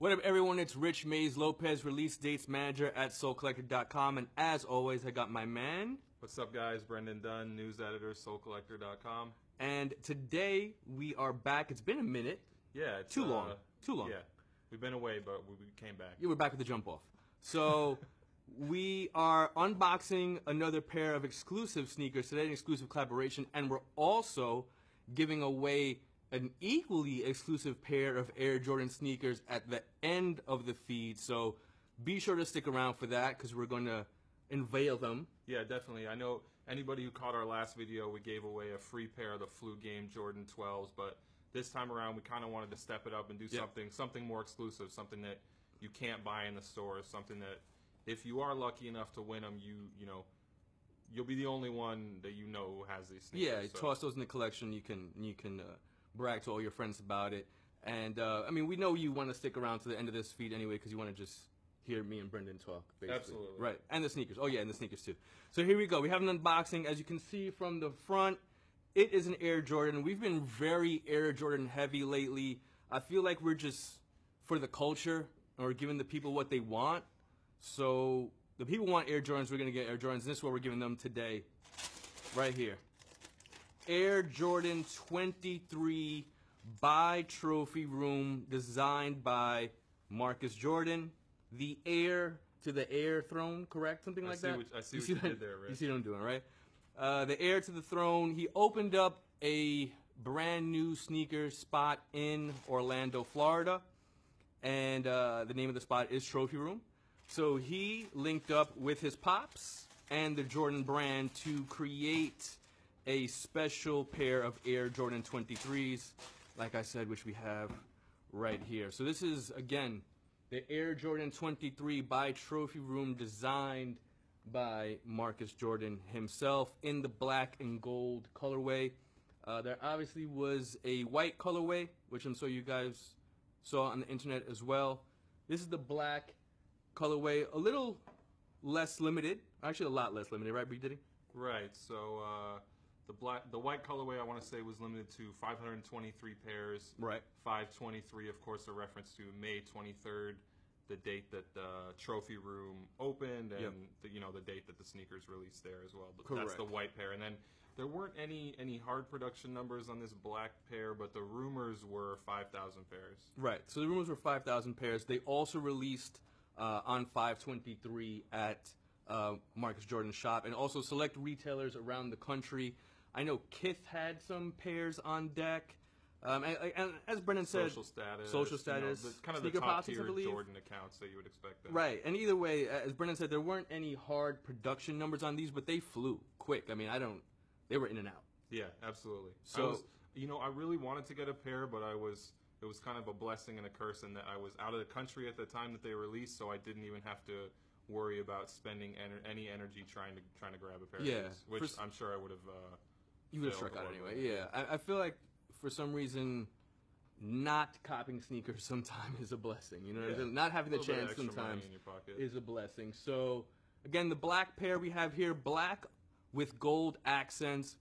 What up, everyone? It's Rich Mays Lopez, release dates manager at SoulCollector.com, and as always, I got my man. What's up, guys? Brendan Dunn, news editor, SoulCollector.com. And today we are back. It's been a minute. Yeah, it's Too long. Yeah, we've been away, but we came back. You were back with the jump off. So we are unboxing another pair of exclusive sneakers today, an exclusive collaboration, and we're also giving away an equally exclusive pair of Air Jordan sneakers at the end of the feed. So be sure to stick around for that because we're going to unveil them. Yeah, definitely. I know anybody who caught our last video, we gave away a free pair of the Flu Game Jordan 12s, but this time around we kind of wanted to step it up and do something more exclusive, something that you can't buy in the stores, something that if you are lucky enough to win them, you'll be the only one that you know who has these sneakers. Yeah, toss those in the collection. You can brag to all your friends about it. And I mean, we know you want to stick around to the end of this feed anyway because you want to just hear me and Brendan talk, basically. Absolutely. Right, and the sneakers. Oh yeah, and the sneakers too. So here we go. We have an unboxing. As you can see from the front, it is an Air Jordan. We've been very Air Jordan heavy lately. I feel like we're just for the culture or giving the people what they want. So the people want Air Jordans, we're going to get Air Jordans. And this is what we're giving them today, right here. Air Jordan 23 by Trophy Room, designed by Marcus Jordan. The heir to the Air Throne, correct? Something like that? I see what you did there, Rich. You see what I'm doing, right? The heir to the throne. He opened up a brand new sneaker spot in Orlando, Florida. And the name of the spot is Trophy Room. So he linked up with his pops and the Jordan brand to create a special pair of Air Jordan 23s, like I said, which we have right here. So this is, again, the Air Jordan 23 by Trophy Room, designed by Marcus Jordan himself in the black and gold colorway. There obviously was a white colorway, which I'm sure you guys saw on the internet as well. This is the black colorway, a little less limited, actually a lot less limited, right, B. Diddy? Right. So the white colorway, I want to say, was limited to 523 pairs. Right. 523, of course, a reference to May 23rd, the date that the Trophy Room opened, and the date that the sneakers released there as well. But correct. That's the white pair, and then there weren't any hard production numbers on this black pair, but the rumors were 5,000 pairs. Right. So the rumors were 5,000 pairs. They also released on 523 at Marcus Jordan's shop, and also select retailers around the country. I know Kith had some pairs on deck. And as Brendan said, social status, kind of the Sneaker top Posse, tier I believe. Jordan accounts that you would expect. Them. Right, and either way, as Brendan said, there weren't any hard production numbers on these, but they flew quick. I mean, they were in and out. Yeah, absolutely. So, I really wanted to get a pair, but it was kind of a blessing and a curse in that I was out of the country at the time that they released, so I didn't even have to worry about spending any energy trying to grab a pair of these, which I'm sure I would have. You would have struck out anyway. Yeah, I feel like for some reason, not copying sneakers sometimes is a blessing. You know, not having the chance sometimes is a blessing. So again, the black pair we have here, black with gold accents.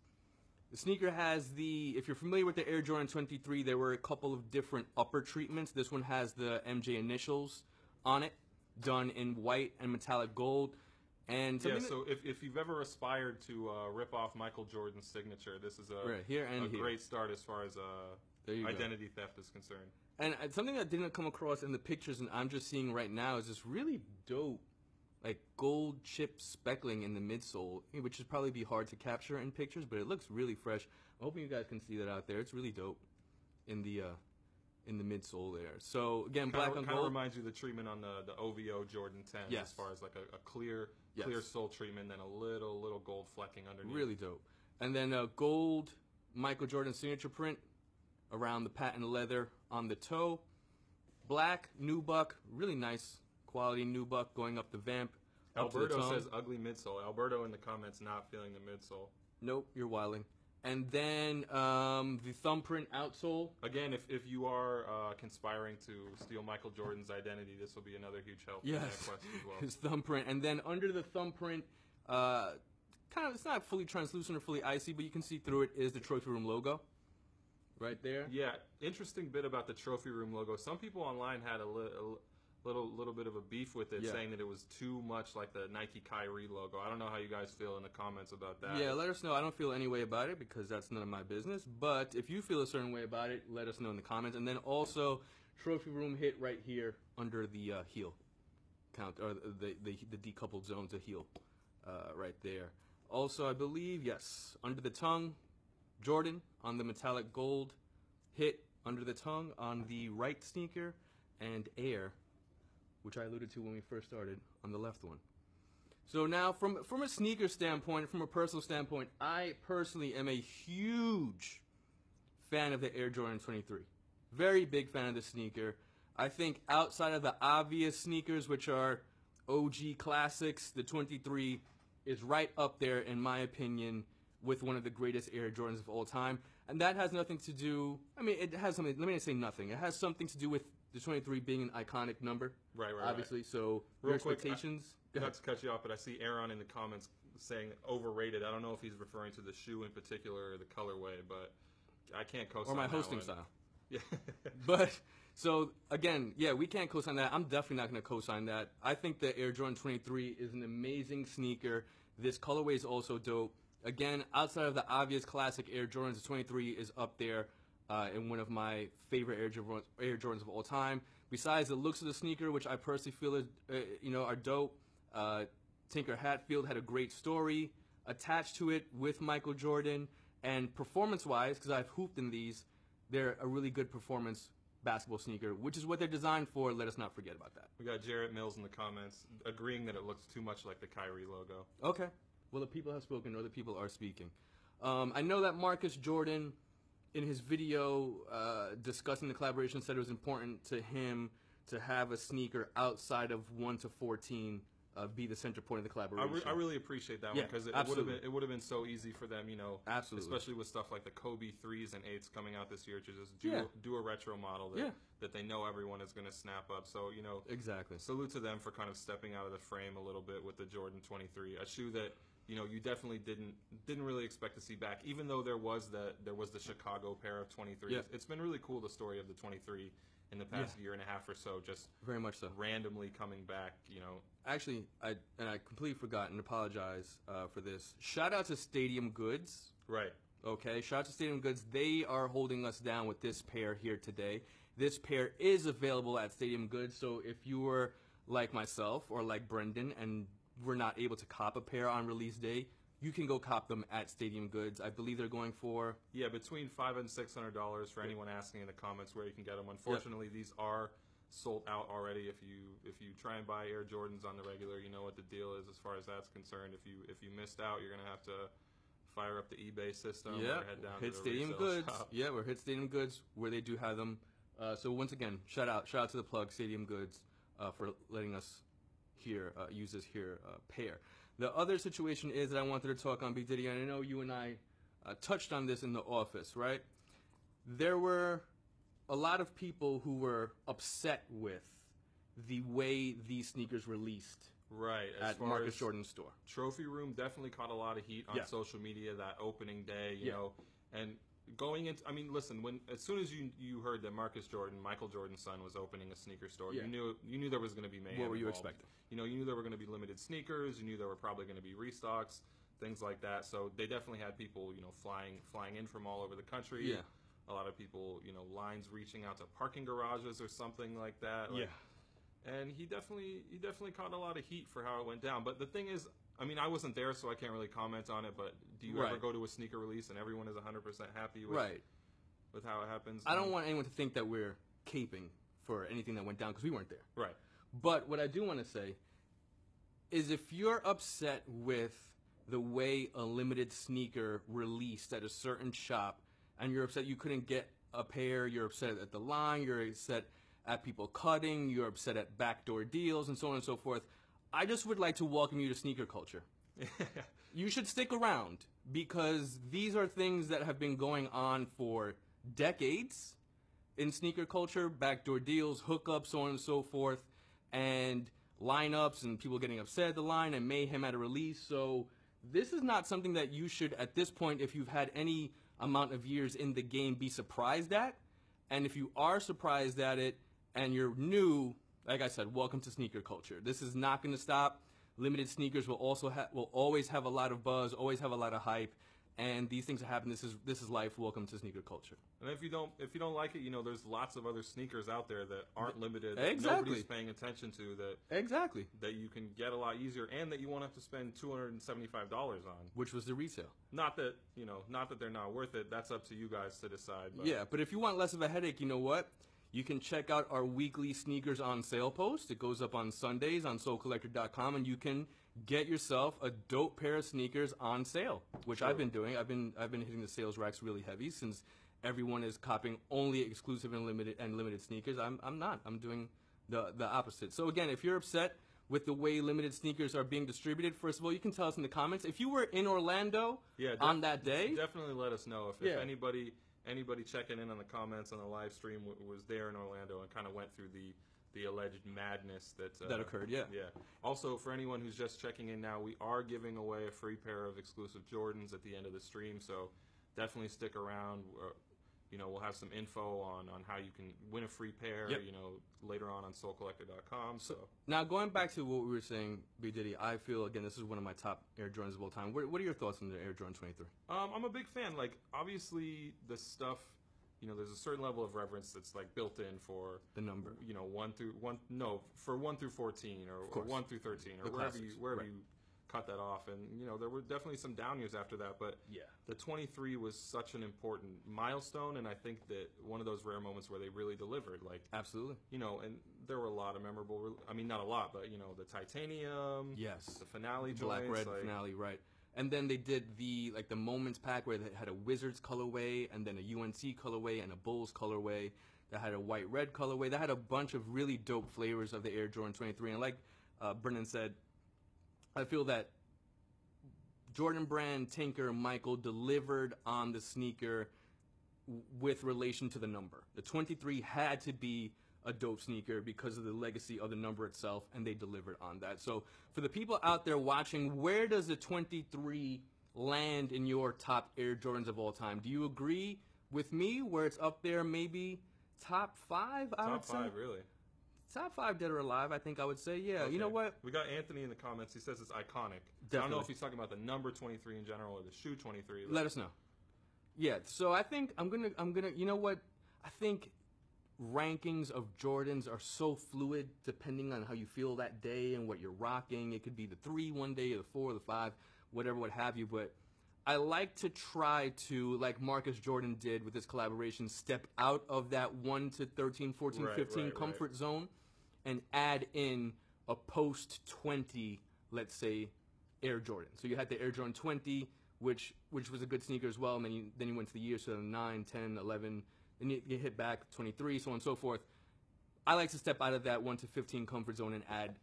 The sneaker has if you're familiar with the Air Jordan 23, there were a couple of different upper treatments. This one has the MJ initials on it, done in white and metallic gold. And so if you've ever aspired to rip off Michael Jordan's signature, this is a great start as far as identity theft is concerned. And something that didn't come across in the pictures and I'm just seeing right now is this really dope, like gold chip speckling in the midsole, which would probably be hard to capture in pictures, but it looks really fresh. I'm hoping you guys can see that out there. It's really dope in the midsole there. So again, black on gold. Kind of reminds you of the treatment on the OVO Jordan 10, as far as like a clear sole treatment, then a little gold flecking underneath. Really dope. And then gold Michael Jordan signature print around the patent leather on the toe. Black nubuck, really nice quality nubuck going up the vamp. Alberto says ugly midsole. Alberto in the comments not feeling the midsole. Nope, you're wilding. And then the thumbprint outsole. Again, if you are conspiring to steal Michael Jordan's identity, this will be another huge help. Yes, in that quest as well. His thumbprint. And then under the thumbprint, it's not fully translucent or fully icy, but you can see through it, is the Trophy Room logo. right there. Yeah, interesting bit about the Trophy Room logo. Some people online had a little bit of a beef with it, Yeah. saying that it was too much like the Nike Kyrie logo. I don't know how you guys feel in the comments about that. Yeah, let us know. I don't feel any way about it because that's none of my business. But if you feel a certain way about it, let us know in the comments. And then also, Trophy Room hit right here under the heel count, or the decoupled zone to heel, right there. Also, I believe, yes, under the tongue, Jordan on the metallic gold, hit under the tongue on the right sneaker, and Air, which I alluded to when we first started, on the left one. So now, from a sneaker standpoint, from a personal standpoint, I personally am a huge fan of the Air Jordan 23. Very big fan of the sneaker. I think outside of the obvious sneakers, which are OG classics, the 23 is right up there, in my opinion, with one of the greatest Air Jordans of all time. And that has nothing to do, I mean, it has something, let me not say nothing. It has something to do with the 23 being an iconic number. Right. Obviously, so Real your quick, expectations. Not to cut you off, but I see Aaron in the comments saying overrated. I don't know if he's referring to the shoe in particular or the colorway, but I can't co-sign Or my that hosting one. style. Yeah. But, so, again, yeah, we can't co-sign that. I'm definitely not going to co-sign that. I think the Air Jordan 23 is an amazing sneaker. This colorway is also dope. Again, outside of the obvious classic Air Jordans, the 23 is up there in one of my favorite Air Jordans of all time. Besides the looks of the sneaker, which I personally feel are dope, Tinker Hatfield had a great story attached to it with Michael Jordan. And performance-wise, because I've hooped in these, they're a really good performance basketball sneaker, which is what they're designed for. Let us not forget about that. We got Jarrett Mills in the comments agreeing that it looks too much like the Kyrie logo. Okay. Well, the people have spoken, or the people are speaking. I know that Marcus Jordan, in his video discussing the collaboration, said it was important to him to have a sneaker outside of 1 to 14 be the center point of the collaboration. I really appreciate that Yeah, one because absolutely. it would have been so easy for them, Absolutely. especially with stuff like the Kobe 3s and 8s coming out this year, to just Yeah. do a retro model that they know everyone is going to snap up. So Exactly. salute to them for kind of stepping out of the frame a little bit with the Jordan 23, a shoe that you definitely didn't really expect to see back, even though there was the Chicago pair of 23s. Yeah. It's been really cool, the story of the 23 in the past year and a half or so, just Very much so. randomly coming back. Actually, I completely forgot and apologize for this. Shout out to Stadium Goods. Right. Okay, shout out to Stadium Goods. They are holding us down with this pair here today. This pair is available at Stadium Goods, so if you were like myself or like Brendan and were not able to cop a pair on release day, you can go cop them at Stadium Goods. I believe they're going for... Yeah, between $500 and $600 for anyone asking in the comments where you can get them. Unfortunately, these are sold out already. If you try and buy Air Jordans on the regular, you know what the deal is as far as that's concerned. If you missed out, you're gonna have to fire up the eBay system or head down hit to the Stadium resale Goods. shop. Yeah, we're hit Stadium Goods where they do have them. So once again, shout out to the plug Stadium Goods for letting us use this pair. The other situation is that I wanted to talk on, Big Diddy, and I know you and I touched on this in the office, right? There were a lot of people who were upset with the way these sneakers released Right. As at far Marcus as Jordan's store. Trophy Room definitely caught a lot of heat on Yeah. social media that opening day, you Yeah. know, and going into, I mean, listen, as soon as you heard that Michael Jordan's son, was opening a sneaker store, Yeah. you knew there was going to be mayhem. What were you involved. expecting? You knew there were going to be limited sneakers. You knew there were probably going to be restocks, things like that. So they definitely had people, flying in from all over the country. Yeah. A lot of people, lines reaching out to parking garages or something like that. Like, and he definitely caught a lot of heat for how it went down. But the thing is, I mean, I wasn't there, so I can't really comment on it. But do you ever Right. go to a sneaker release and everyone is 100% happy with Right. with how it happens? I don't want anyone to think that we're caping for anything that went down because we weren't there. Right. But what I do want to say is if you're upset with the way a limited sneaker released at a certain shop and you're upset you couldn't get a pair, you're upset at the line, you're upset at people cutting, you're upset at backdoor deals and so on and so forth, I just would like to welcome you to sneaker culture. You should stick around because these are things that have been going on for decades in sneaker culture, backdoor deals, hookups, so on and so forth, and lineups and people getting upset at the line and mayhem at a release. So this is not something that you should, at this point, if you've had any amount of years in the game be surprised at. And if you are surprised at it and you're new, like I said, welcome to sneaker culture. This is not going to stop. Limited sneakers will always have a lot of buzz, always have a lot of hype, and these things happen. This is life. Welcome to sneaker culture. And if you don't like it, you know, there's lots of other sneakers out there that aren't limited. That Exactly. nobody's paying attention to Exactly. that you can get a lot easier, and that you won't have to spend $275 on. Which was the resale. Not that they're not worth it. That's up to you guys to decide. But Yeah, but if you want less of a headache, you know what? You can check out our weekly sneakers on sale post. It goes up on Sundays on SoulCollector.com, and you can get yourself a dope pair of sneakers on sale, which Sure. I've been doing. I've been hitting the sales racks really heavy since everyone is copying only exclusive and limited sneakers. I'm not. I'm doing the opposite. So again, if you're upset with the way limited sneakers are being distributed, first of all, you can tell us in the comments. If you were in Orlando on that day, definitely let us know if anybody checking in on the comments on the live stream was there in Orlando and kind of went through the alleged madness that occurred. Yeah. Yeah. Also, for anyone who's just checking in now, we are giving away a free pair of exclusive Jordans at the end of the stream, so definitely stick around. You know, we'll have some info on how you can win a free pair. Yep. You know, later on SoulCollector.com. So now going back to what we were saying, B Diddy, I feel again this is one of my top Air Jordans of all time. What are your thoughts on the Air Jordan 23? I'm a big fan. Like, obviously, the stuff, you know, there's a certain level of reverence that's like built in for The number. You know, 1 through 14 or 1 through 13 or The classics, wherever right. you cut that off. And you know, there were definitely some down years after that, but Yeah. the 23 was such an important milestone, and I think that one of those rare moments where they really delivered. Like, Absolutely. you know, and there were a lot of memorable. I mean, not a lot, but you know, the titanium, Yes. the finale Black joints, red like, finale, right? And then they did the Moments pack where they had a Wizards colorway and then a UNC colorway and a Bulls colorway that had a white red colorway. That had a bunch of really dope flavors of the Air Jordan 23. And like Brennan said, I feel that Jordan Brand, Tinker, and Michael delivered on the sneaker with relation to the number. The 23 had to be a dope sneaker because of the legacy of the number itself, and they delivered on that. So for the people out there watching, where does the 23 land in your top Air Jordans of all time? Do you agree with me where it's up there, maybe top 5, I would top say? 5, really. Top 5 dead or alive, I think I would say. Yeah, Okay. You know what? We got Anthony in the comments. He says it's iconic. I don't Definitely. know if he's talking about the number 23 in general or the shoe 23. But Let us know. Yeah, so I think I'm gonna you know what? I think rankings of Jordans are so fluid depending on how you feel that day and what you're rocking. It could be the 3 one day, or the 4, or the 5, whatever, what have you. But I like to try to, like Marcus Jordan did with his collaboration, step out of that 1 to 13, 14, Right, 15 right, comfort zone and add in a post 20, let's say, Air Jordan. So you had the Air Jordan 20, which was a good sneaker as well. And then you went to the years, so 9, 10, 11, then you hit back 23, so on and so forth. I like to step out of that 1 to 15 comfort zone and add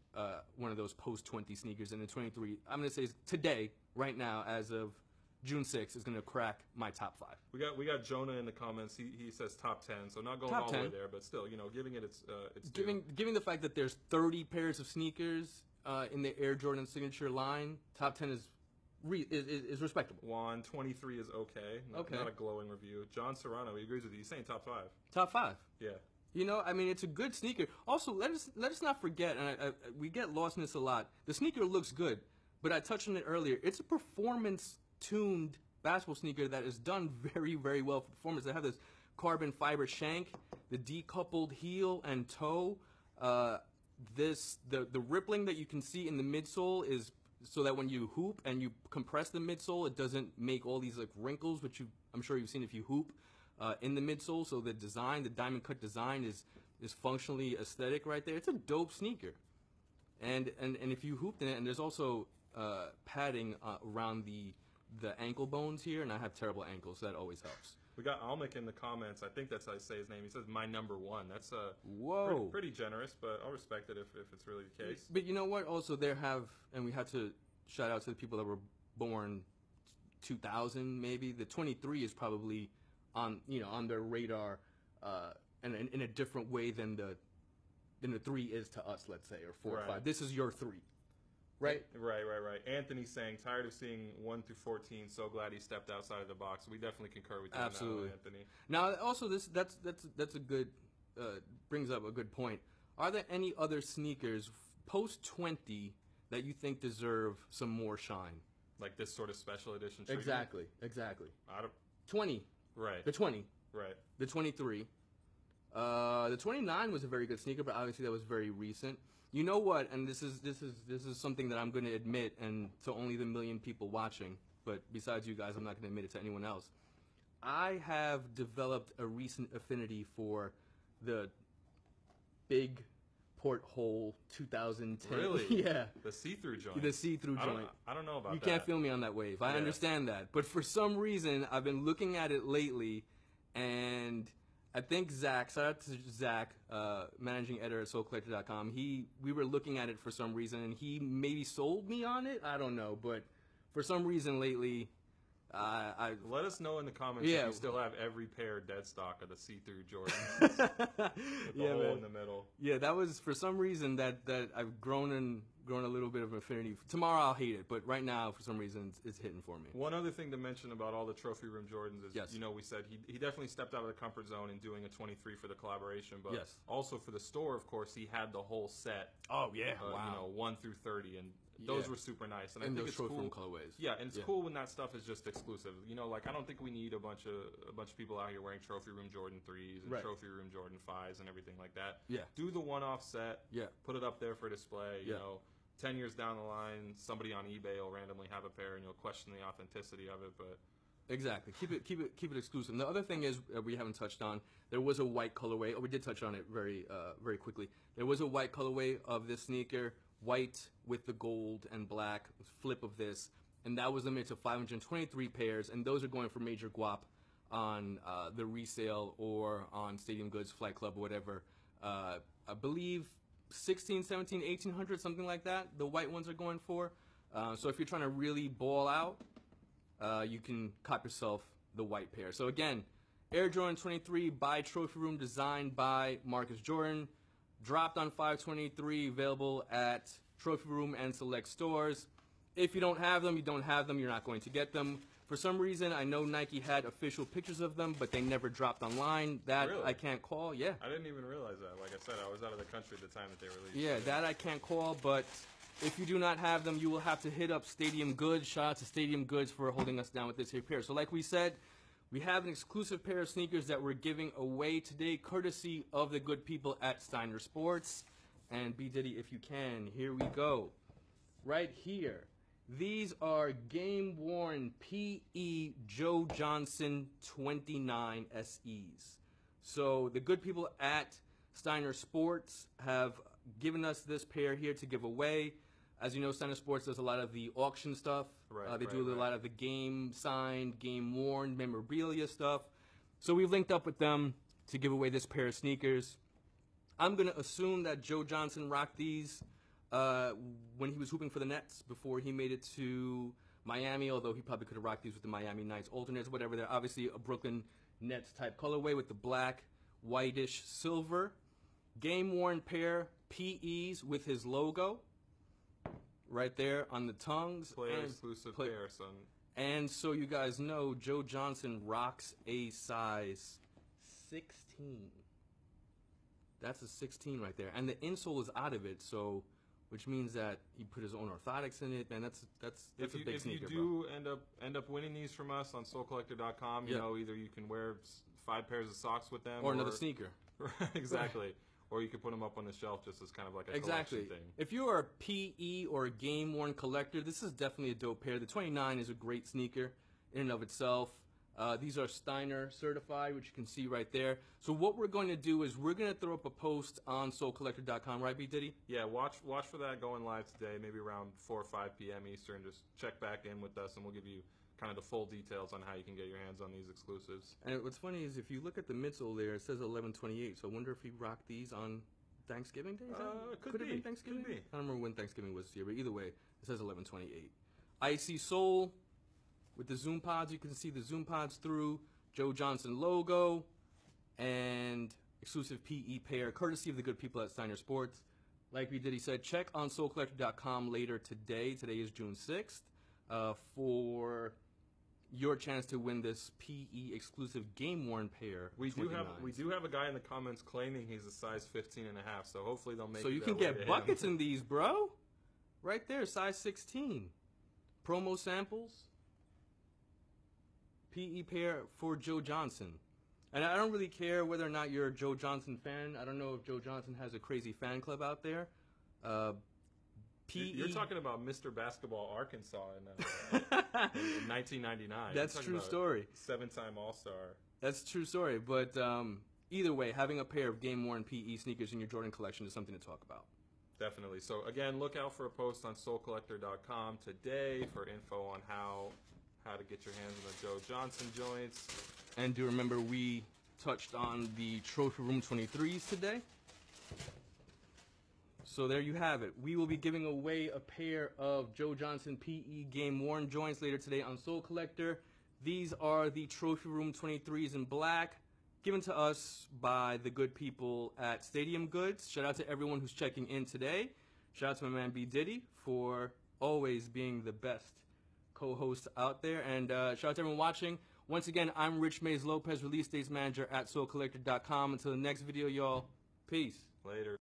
one of those post 20 sneakers. And the 23, I'm going to say today, right now, as of June 6th, is going to crack my top 5. we got Jonah in the comments. He says top 10, so not going Top all the way 10. there, but still, you know, giving it its due. Giving the fact that there's 30 pairs of sneakers in the Air Jordan signature line, top 10 is respectable. Juan 23 is okay. Okay. Not a glowing review. John Serrano, he agrees with you. He's saying top 5. Top 5. Yeah. You know, I mean, it's a good sneaker. Also, let us not forget, and we get lost in this a lot. The sneaker looks good, but I touched on it earlier. It's a performance-tuned basketball sneaker that is done very, very well for performance. They have this carbon fiber shank, the decoupled heel and toe. The rippling that you can see in the midsole is so that when you hoop and you compress the midsole, it doesn't make all these like wrinkles, which I'm sure you've seen if you hoop in the midsole. So the design, the diamond cut design, is functionally aesthetic right there. It's a dope sneaker, and if you hooped in it, and there's also padding around the ankle bones here, and I have terrible ankles, so that always helps. We got Almec in the comments. I think that's how I say his name. He says my number 1. That's Whoa. pretty generous, but I'll respect it if it's really the case. But you know what? Also, and we have to shout out to the people that were born 2000, maybe. The 23 is probably on their radar, and in a different way than the 3 is to us, let's say, or 4 or Right. 5. This is your 3. right? Right. Anthony's saying, tired of seeing 1 through 14. So glad he stepped outside of the box. We definitely concur with you Absolutely. on that, Anthony. Now, also, that's a good brings up a good point. Are there any other sneakers post 20 that you think deserve some more shine? Like this sort of special edition treatment? Exactly. I don't, 20. right. The 20. Right. The 23. The 29 was a very good sneaker, but obviously that was very recent. You know what? And this is something that I'm going to admit, and to only the million people watching. But besides you guys, I'm not going to admit it to anyone else. I have developed a recent affinity for the big porthole 2010. Really? Yeah. The see-through joint. The see-through joint. I don't know about You that. can't feel me on that wave. I Yeah. understand that. But for some reason, I've been looking at it lately, and I think Zach, shout out to Zach, managing editor at SoulCollector.com, we were looking at it for some reason, and he maybe sold me on it. I don't know. But for some reason lately, Let us know in the comments Yeah. if you still have every pair dead stock of the see-through Jordans with the Yeah, hole man. in the middle. Yeah, that was for some reason that I've grown a little bit of affinity. Tomorrow I'll hate it, but right now for some reason it's hitting for me. One other thing to mention about all the Trophy Room Jordans is, Yes. we said he definitely stepped out of the comfort zone in doing a 23 for the collaboration, but Yes. also for the store, of course, he had the whole set, Oh yeah, 1 through 30, and those Yeah. were super nice. And I And think those it's trophy cool. room colorways. Yeah, and it's Yeah. cool when that stuff is just exclusive. Like I don't think we need a bunch of people out here wearing Trophy Room Jordan 3s and Right. Trophy Room Jordan 5s and everything like that. Yeah. Do the one-off set. Yeah. Put it up there for display. You Yeah. know, 10 years down the line, somebody on eBay will randomly have a pair and you'll question the authenticity of it, but Exactly. Keep it exclusive. And the other thing is we haven't touched on. There was a white colorway. Oh, we did touch on it very quickly. There was a white colorway of this sneaker, white with the gold and black flip of this, and that was limited to 523 pairs. And those are going for major guap on the resale or on Stadium Goods, Flight Club, or whatever. I believe 16, 17, 1800, something like that. The white ones are going for. So if you're trying to really ball out, you can cop yourself the white pair. So again, Air Jordan 23 by Trophy Room, designed by Marcus Jordan, dropped on 5/23, available at Trophy Room and select stores. If you don't have them, you don't have them. You're not going to get them. For some reason, I know Nike had official pictures of them, but they never dropped online. That Really? I can't call. Yeah. I didn't even realize that. Like I said, I was out of the country at the time that they released. Yeah, it. that I can't call, but if you do not have them, you will have to hit up Stadium Goods. Shout out to Stadium Goods for holding us down with this here pair. So like we said, we have an exclusive pair of sneakers that we're giving away today, courtesy of the good people at Steiner Sports. And B. Diddy, if you can, here we go. Right here. These are game-worn PE Joe Johnson 29 SEs. So the good people at Steiner Sports have given us this pair here to give away. As you know, Steiner Sports does a lot of the auction stuff. They do a lot of the game signed, game worn memorabilia stuff. So we've linked up with them to give away this pair of sneakers. I'm going to assume that Joe Johnson rocked these when he was hooping for the Nets before he made it to Miami, although he probably could have rocked these with the Miami Knights alternates, whatever. They're obviously a Brooklyn Nets type colorway with the black, whitish, silver. Game-worn pair, PEs with his logo right there on the tongues. Player-exclusive pair, son. And so you guys know, Joe Johnson rocks a size 16. That's a 16 right there. And the insole is out of it, so which means that he put his own orthotics in it, man. That's a big sneaker, if bro. you do end up winning these from us on SoulCollector.com, you know, either you can wear 5 pairs of socks with them, Or another sneaker. Exactly. Or you could put them up on the shelf just as kind of like a Exactly. collection thing. If you are a PE or a game-worn collector, this is definitely a dope pair. The 29 is a great sneaker in and of itself. These are Steiner certified, which you can see right there. So what we're going to do is we're going to throw up a post on SoulCollector.com, right, B. Diddy? Yeah, watch for that going live today, maybe around 4 or 5 p.m. Eastern. Just check back in with us, and we'll give you kind of the full details on how you can get your hands on these exclusives. And what's funny is if you look at the midsole there, it says 11/28. So I wonder if he rocked these on Thanksgiving Day? Could Could have be. been Thanksgiving? Could be. I don't remember when Thanksgiving was this year, but either way, it says 11/28. Icy Sole with the Zoom Pods. You can see the Zoom Pods through. Joe Johnson logo and exclusive PE pair, courtesy of the good people at Steiner Sports. Like we did, he said, check on SoulCollector.com later today. Today is June 6th, for your chance to win this PE exclusive game worn pair. We do have a guy in the comments claiming he's a size 15 and a half, so hopefully they'll make. So you can get buckets in these, bro. Right there, size 16. Promo samples. PE pair for Joe Johnson. And I don't really care whether or not you're a Joe Johnson fan. I don't know if Joe Johnson has a crazy fan club out there. You're talking about Mr. Basketball Arkansas in 1999. That's a true story. 7-time All-Star. That's a true story. But either way, having a pair of game-worn PE sneakers in your Jordan collection is something to talk about. Definitely. So, again, look out for a post on SoulCollector.com today for info on how to get your hands on the Joe Johnson joints. And do remember, we touched on the Trophy Room 23s today. So there you have it. We will be giving away a pair of Joe Johnson PE game worn joints later today on Soul Collector. These are the Trophy Room 23s in black, given to us by the good people at Stadium Goods. Shout out to everyone who's checking in today. Shout out to my man B. Diddy for always being the best co-host out there. And shout out to everyone watching. Once again, I'm Rich Mays Lopez, Release Dates Manager at SoulCollector.com. Until the next video, y'all. Peace. Later.